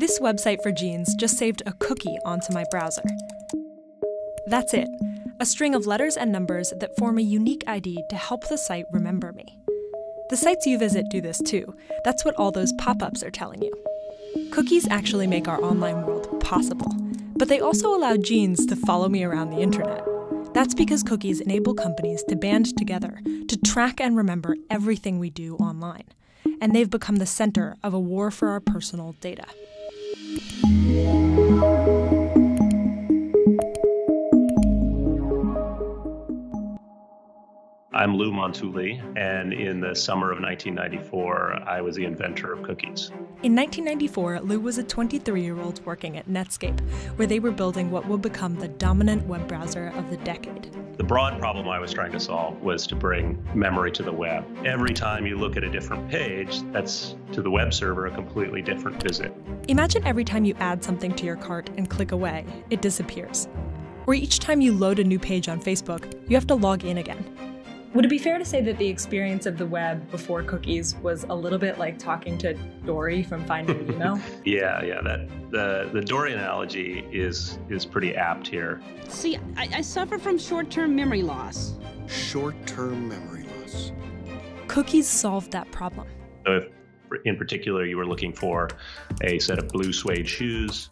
This website for jeans just saved a cookie onto my browser. That's it, a string of letters and numbers that form a unique ID to help the site remember me. The sites you visit do this too. That's what all those pop-ups are telling you. Cookies actually make our online world possible, but they also allow jeans to follow me around the internet. That's because cookies enable companies to band together to track and remember everything we do online. And they've become the center of a war for our personal data. I'm Lou Montulli, and in the summer of 1994, I was the inventor of cookies. In 1994, Lou was a 23-year-old working at Netscape, where they were building what would become the dominant web browser of the decade. The broad problem I was trying to solve was to bring memory to the web. Every time you look at a different page, that's, to the web server, a completely different visit. Imagine every time you add something to your cart and click away, it disappears. Or each time you load a new page on Facebook, you have to log in again. Would it be fair to say that the experience of the web before cookies was a little bit like talking to Dory from Finding Nemo? Yeah. The Dory analogy is pretty apt here. See, I suffer from short-term memory loss. Short-term memory loss. Cookies solved that problem. So if, in particular, you were looking for a set of blue suede shoes,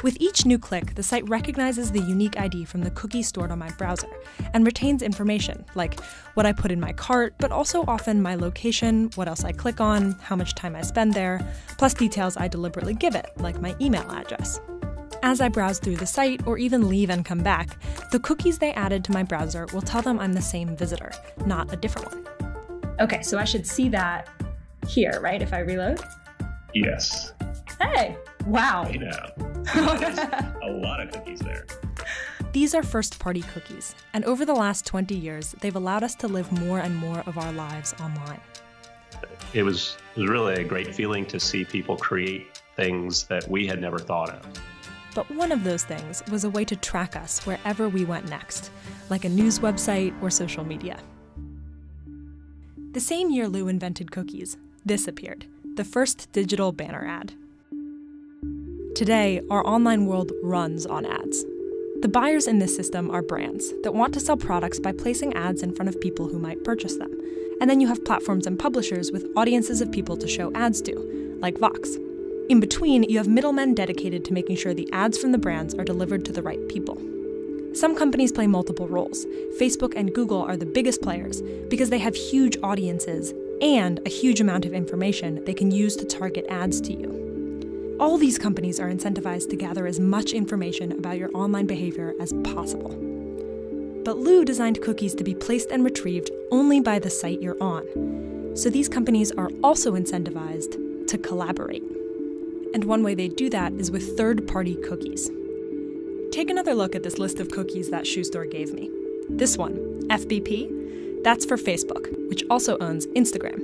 with each new click, the site recognizes the unique ID from the cookie stored on my browser and retains information, like what I put in my cart, but also often my location, what else I click on, how much time I spend there, plus details I deliberately give it, like my email address. As I browse through the site, or even leave and come back, the cookies they added to my browser will tell them I'm the same visitor, not a different one. Okay, so I should see that here, right, if I reload? Yes. Hey, wow. I know. There's a lot of cookies there. These are first-party cookies, and over the last 20 years, they've allowed us to live more and more of our lives online. It was really a great feeling to see people create things that we had never thought of. But one of those things was a way to track us wherever we went next, like a news website or social media. The same year Lou invented cookies, this appeared, the first digital banner ad. Today, our online world runs on ads. The buyers in this system are brands that want to sell products by placing ads in front of people who might purchase them. And then you have platforms and publishers with audiences of people to show ads to, like Vox. In between, you have middlemen dedicated to making sure the ads from the brands are delivered to the right people. Some companies play multiple roles. Facebook and Google are the biggest players because they have huge audiences and a huge amount of information they can use to target ads to you. All these companies are incentivized to gather as much information about your online behavior as possible. But Lou designed cookies to be placed and retrieved only by the site you're on. So these companies are also incentivized to collaborate. And one way they do that is with third-party cookies. Take another look at this list of cookies that shoe store gave me. This one, FBP, that's for Facebook, which also owns Instagram.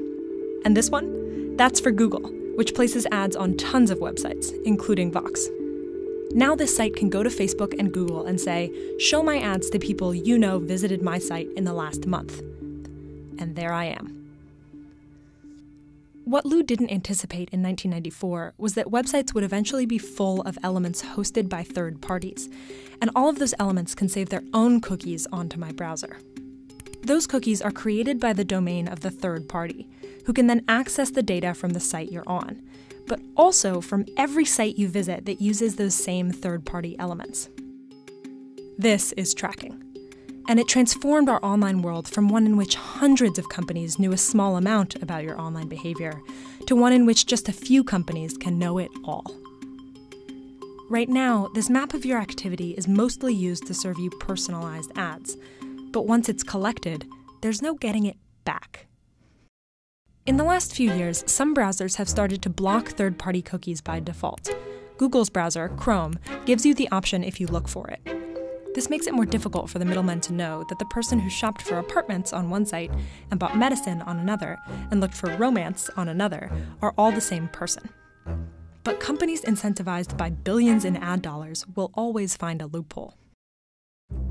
And this one, that's for Google, which places ads on tons of websites, including Vox. Now this site can go to Facebook and Google and say, show my ads to people you know visited my site in the last month. And there I am. What Lou didn't anticipate in 1994 was that websites would eventually be full of elements hosted by third parties, and all of those elements can save their own cookies onto my browser. Those cookies are created by the domain of the third party, who can then access the data from the site you're on, but also from every site you visit that uses those same third-party elements. This is tracking. And it transformed our online world from one in which hundreds of companies knew a small amount about your online behavior to one in which just a few companies can know it all. Right now, this map of your activity is mostly used to serve you personalized ads, but once it's collected, there's no getting it back. In the last few years, some browsers have started to block third-party cookies by default. Google's browser, Chrome, gives you the option if you look for it. This makes it more difficult for the middlemen to know that the person who shopped for apartments on one site and bought medicine on another and looked for romance on another are all the same person. But companies incentivized by billions in ad dollars will always find a loophole.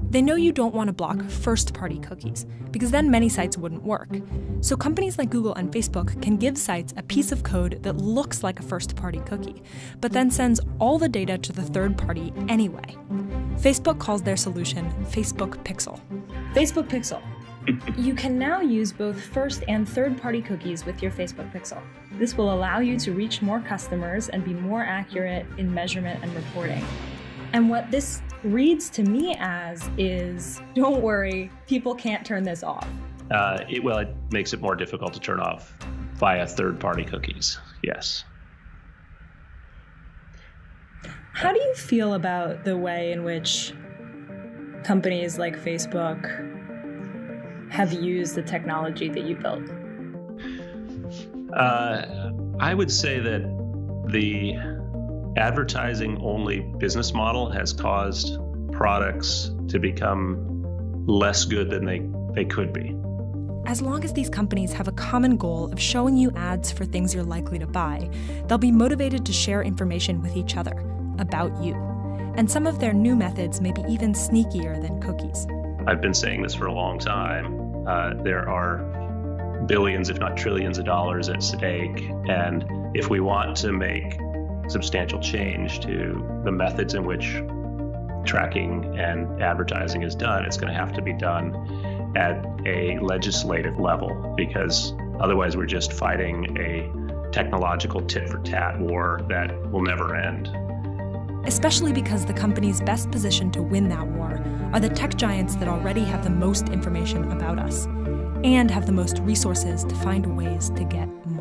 They know you don't want to block first-party cookies, because then many sites wouldn't work. So companies like Google and Facebook can give sites a piece of code that looks like a first-party cookie, but then sends all the data to the third party anyway. Facebook calls their solution Facebook Pixel. Facebook Pixel. You can now use both first and third-party cookies with your Facebook Pixel. This will allow you to reach more customers and be more accurate in measurement and reporting. And what this reads to me as is, don't worry, people can't turn this off. It makes it more difficult to turn off via third-party cookies, yes. How do you feel about the way in which companies like Facebook have used the technology that you built? I would say that the advertising-only business model has caused products to become less good than they could be. As long as these companies have a common goal of showing you ads for things you're likely to buy, they'll be motivated to share information with each other about you. And some of their new methods may be even sneakier than cookies. I've been saying this for a long time. There are billions, if not trillions of dollars at stake. And if we want to make substantial change to the methods in which tracking and advertising is done, it's going to have to be done at a legislative level, because otherwise we're just fighting a technological tit-for-tat war that will never end. Especially because the companies best positioned to win that war are the tech giants that already have the most information about us and have the most resources to find ways to get more.